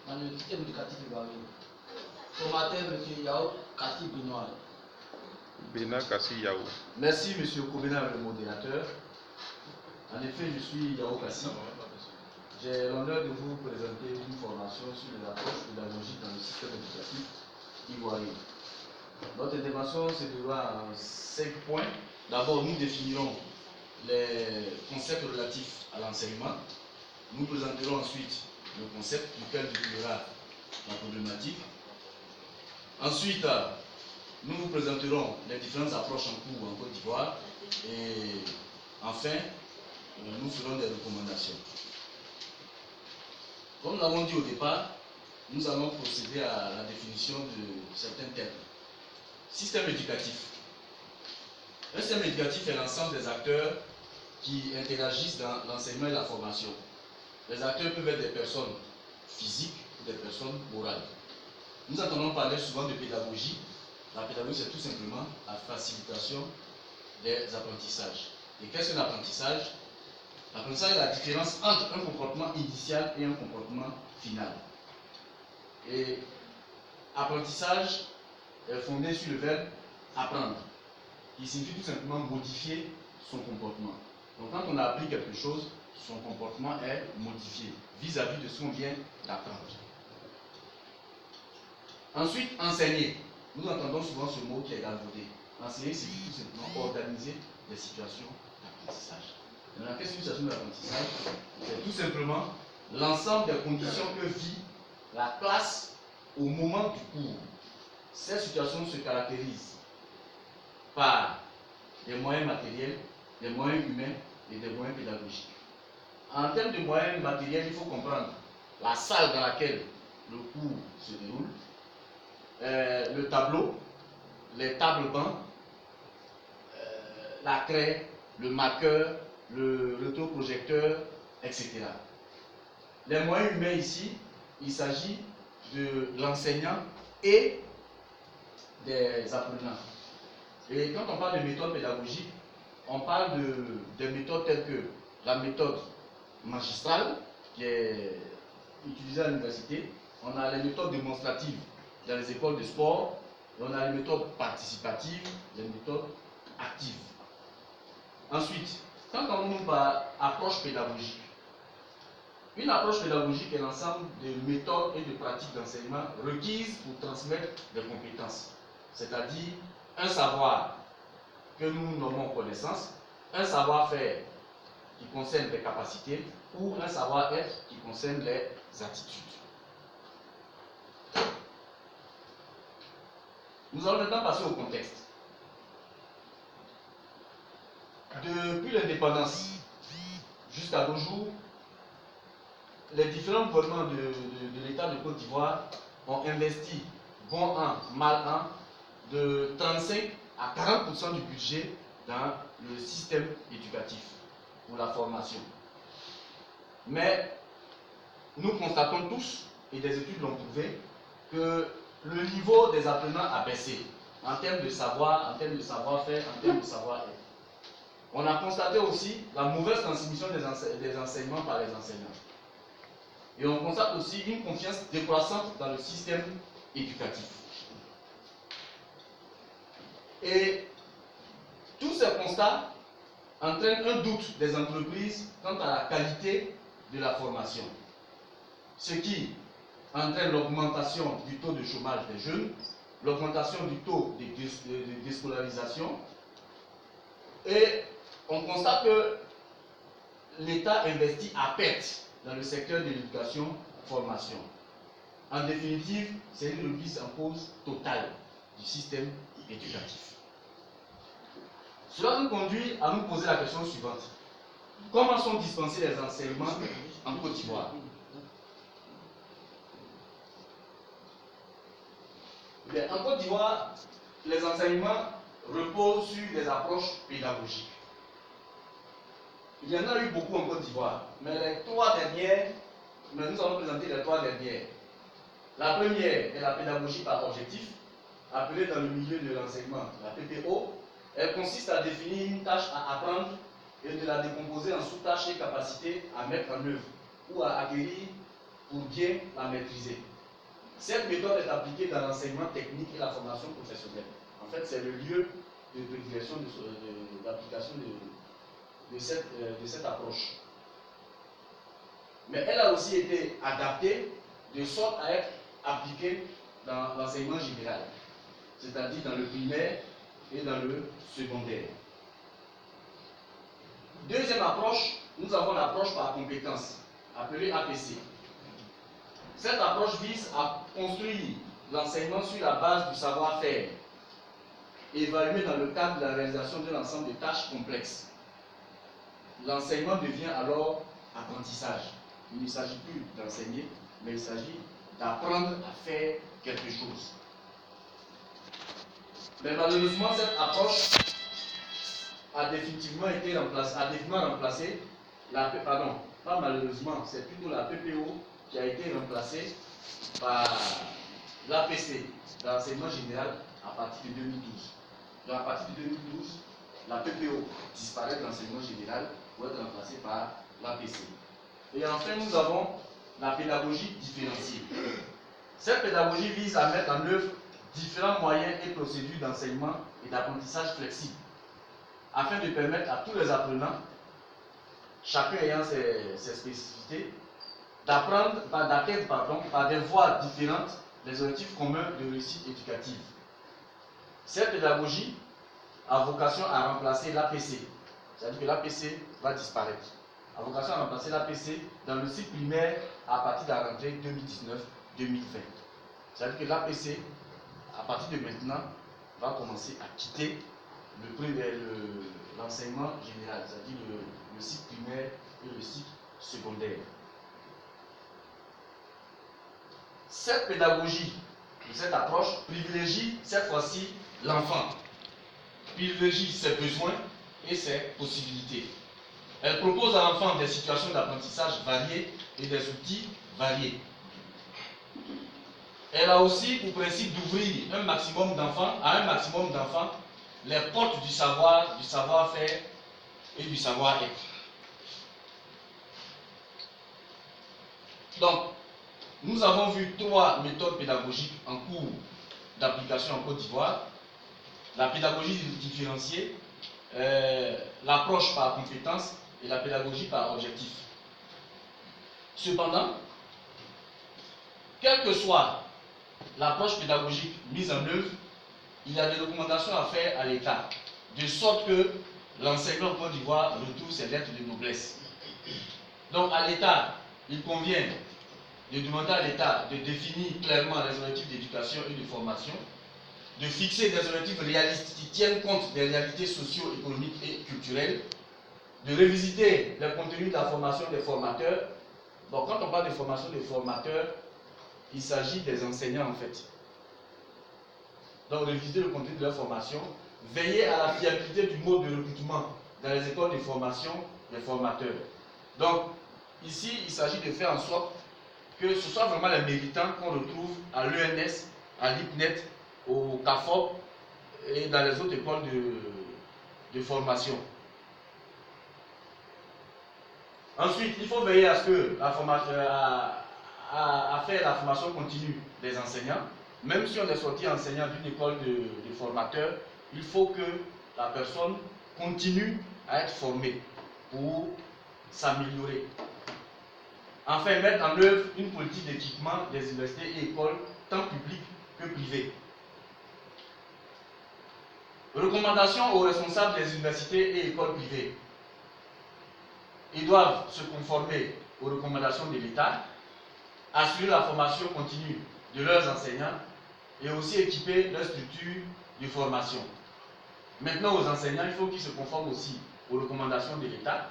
dans le système éducatif ivoirien. Formateur, M. Yao Kassi Benoît. Bena Kassi Yao. Merci, M. Kobena, le modérateur. En effet, je suis Yao Kassi. J'ai l'honneur de vous présenter une formation sur les approches pédagogiques dans le système éducatif ivoirien. Notre intervention se déroulera en 5 points. D'abord, nous définirons les concepts relatifs à l'enseignement. Nous présenterons ensuite le concept duquel définira la problématique. Ensuite, nous vous présenterons les différentes approches en cours en Côte d'Ivoire. Et enfin, nous ferons des recommandations. Comme nous l'avons dit au départ, nous allons procéder à la définition de certains termes. Système éducatif. Un système éducatif est l'ensemble des acteurs qui interagissent dans l'enseignement et la formation. Les acteurs peuvent être des personnes physiques ou des personnes morales. Nous entendons parler souvent de pédagogie. La pédagogie, c'est tout simplement la facilitation des apprentissages. Et qu'est-ce qu'un apprentissage? L'apprentissage est la différence entre un comportement initial et un comportement final. Et apprentissage est fondé sur le verbe apprendre, qui signifie tout simplement modifier son comportement. Donc quand on a appris quelque chose, son comportement est modifié vis-à-vis de ce qu'on vient d'apprendre. Ensuite, enseigner. Nous entendons souvent ce mot qui est galvaudé. Enseigner, c'est tout simplement organiser des situations d'apprentissage. Maintenant, qu'est-ce qu'une situation d'apprentissage? C'est tout simplement l'ensemble des conditions que vit la classe au moment du cours. Ces situations se caractérisent par des moyens matériels, des moyens humains et des moyens pédagogiques. En termes de moyens matériels, il faut comprendre la salle dans laquelle le cours se déroule, le tableau, les tables bancs, la craie, le marqueur, le rétroprojecteur, etc. Les moyens humains ici, il s'agit de l'enseignant et des apprenants. Et quand on parle de méthode pédagogique, on parle des méthodes telles que la méthode magistrale, qui est utilisée à l'université. On a les méthodes démonstratives dans les écoles de sport, et on a les méthodes participatives, les méthodes actives. Ensuite, quand on nous parle d'approche pédagogique, une approche pédagogique est l'ensemble de méthodes et de pratiques d'enseignement requises pour transmettre des compétences, c'est-à-dire un savoir que nous nommons connaissance, un savoir-faire qui concerne les capacités ou un savoir-être qui concerne les attitudes. Nous allons maintenant passer au contexte. Depuis l'indépendance jusqu'à nos jours, les différents gouvernements de l'État de Côte d'Ivoire ont investi, bon an, mal an, de 35 à 40% du budget dans le système éducatif pour la formation. Mais nous constatons tous, et des études l'ont prouvé, que le niveau des apprenants a baissé en termes de savoir, en termes de savoir-faire, en termes de savoir-être. On a constaté aussi la mauvaise transmission des enseignements par les enseignants. Et on constate aussi une confiance décroissante dans le système éducatif. Et tous ces constats entraînent un doute des entreprises quant à la qualité de la formation, ce qui entraîne l'augmentation du taux de chômage des jeunes, l'augmentation du taux de déscolarisation, et on constate que l'État investit à perte dans le secteur de l'éducation-formation. En définitive, c'est une remise en cause totale du système éducatif. Cela nous conduit à nous poser la question suivante. Comment sont dispensés les enseignements en Côte d'Ivoire? En Côte d'Ivoire, les enseignements reposent sur des approches pédagogiques. Il y en a eu beaucoup en Côte d'Ivoire, mais les trois dernières, nous allons présenter les trois dernières. La première est la pédagogie par objectif, appelée dans le milieu de l'enseignement la PPO. Elle consiste à définir une tâche à apprendre et de la décomposer en sous-tâches et capacités à mettre en œuvre ou à acquérir pour bien la maîtriser. Cette méthode est appliquée dans l'enseignement technique et la formation professionnelle. En fait, c'est le lieu de prédilection d'application de cette approche. Mais elle a aussi été adaptée de sorte à être appliquée dans l'enseignement général, c'est-à-dire dans le primaire et dans le secondaire. Deuxième approche, nous avons l'approche par compétence, appelée APC. Cette approche vise à construire l'enseignement sur la base du savoir-faire, évalué dans le cadre de la réalisation d'un ensemble de tâches complexes. L'enseignement devient alors apprentissage. Il ne s'agit plus d'enseigner, mais il s'agit d'apprendre à faire quelque chose. Mais malheureusement, cette approche a définitivement été remplacée, pas malheureusement, c'est plutôt la PPO qui a été remplacée par l'APC, l'enseignement général, à partir de 2012. Donc à partir de 2012, la PPO disparaît de l'enseignement général pour être remplacée par l'APC. Et enfin, nous avons la pédagogie différenciée. Cette pédagogie vise à mettre en œuvre différents moyens et procédures d'enseignement et d'apprentissage flexibles, afin de permettre à tous les apprenants, chacun ayant ses spécificités, d'atteindre par des voies différentes les objectifs communs de réussite éducative. Cette pédagogie a vocation à remplacer l'APC, c'est-à-dire que l'APC va disparaître. A vocation à remplacer l'APC dans le cycle primaire à partir de la rentrée 2019-2020. C'est-à-dire que l'APC, à partir de maintenant, va commencer à quitter l'enseignement général, c'est-à-dire le cycle primaire et le cycle secondaire. Cette pédagogie, cette approche, privilégie cette fois-ci l'enfant, privilégie ses besoins et ses possibilités. Elle propose à l'enfant des situations d'apprentissage variées et des outils variés. Elle a aussi pour principe d'ouvrir à un maximum d'enfants les portes du savoir, du savoir-faire et du savoir-être. Donc, nous avons vu 3 méthodes pédagogiques en cours d'application en Côte d'Ivoire. La pédagogie différenciée, l'approche par compétence et la pédagogie par objectif. Cependant, quelle que soit l'approche pédagogique mise en œuvre, il y a des recommandations à faire à l'État, de sorte que l'enseignement en Côte d'Ivoire retrouve ses lettres de noblesse. Donc à l'État, il convient de demander à l'État de définir clairement les objectifs d'éducation et de formation, de fixer des objectifs réalistes qui tiennent compte des réalités socio-économiques et culturelles, de révisiter les contenus de la formation des formateurs. Donc quand on parle de formation des formateurs, il s'agit des enseignants en fait. Donc réviser le contenu de leur formation, veiller à la fiabilité du mode de recrutement dans les écoles de formation des formateurs. Donc ici, il s'agit de faire en sorte que ce soit vraiment les méritants qu'on retrouve à l'ENS, à l'IPNET, au CAFOP et dans les autres écoles de formation. Ensuite, il faut veiller à ce que à faire la formation continue des enseignants. Même si on est sorti enseignant d'une école de formateurs, il faut que la personne continue à être formée pour s'améliorer. Enfin, mettre en œuvre une politique d'équipement des universités et écoles, tant publiques que privées. Recommandations aux responsables des universités et écoles privées. Ils doivent se conformer aux recommandations de l'État, assurer la formation continue de leurs enseignants et aussi équiper leurs structures de formation. Maintenant, aux enseignants, il faut qu'ils se conforment aussi aux recommandations de l'État,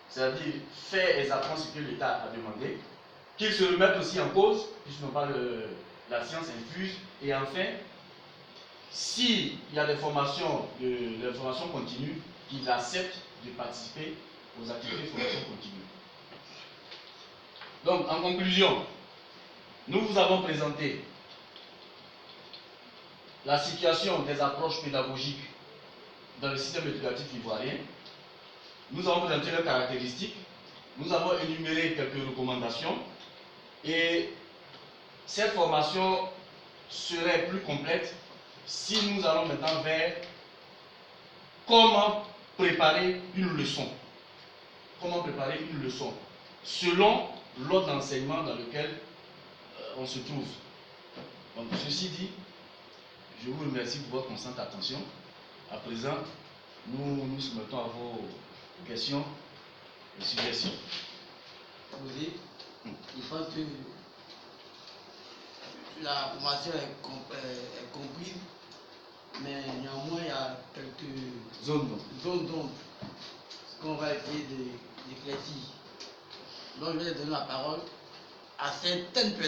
c'est-à-dire faire exactement ce que l'État a demandé, qu'ils se remettent aussi en cause, puisqu'ils n'ont pas la science infuse, et enfin, s'il y a des formations continues, qu'ils acceptent de participer aux activités de formation continue. Donc, en conclusion, nous vous avons présenté la situation des approches pédagogiques dans le système éducatif ivoirien. Nous avons présenté leurs caractéristiques, nous avons énuméré quelques recommandations Et cette formation serait plus complète si nous allons maintenant vers comment préparer une leçon. Comment préparer une leçon selon l'ordre d'enseignement dans lequel on se trouve. Donc, ceci dit, je vous remercie pour votre constante attention. À présent, nous nous soumettons à vos questions et suggestions. Posé. Je pense que la formation est comprise, mais néanmoins il y a quelques Zones. d'ombre qu'on va essayer d'éclaircir. Donc je vais donner la parole à certaines personnes.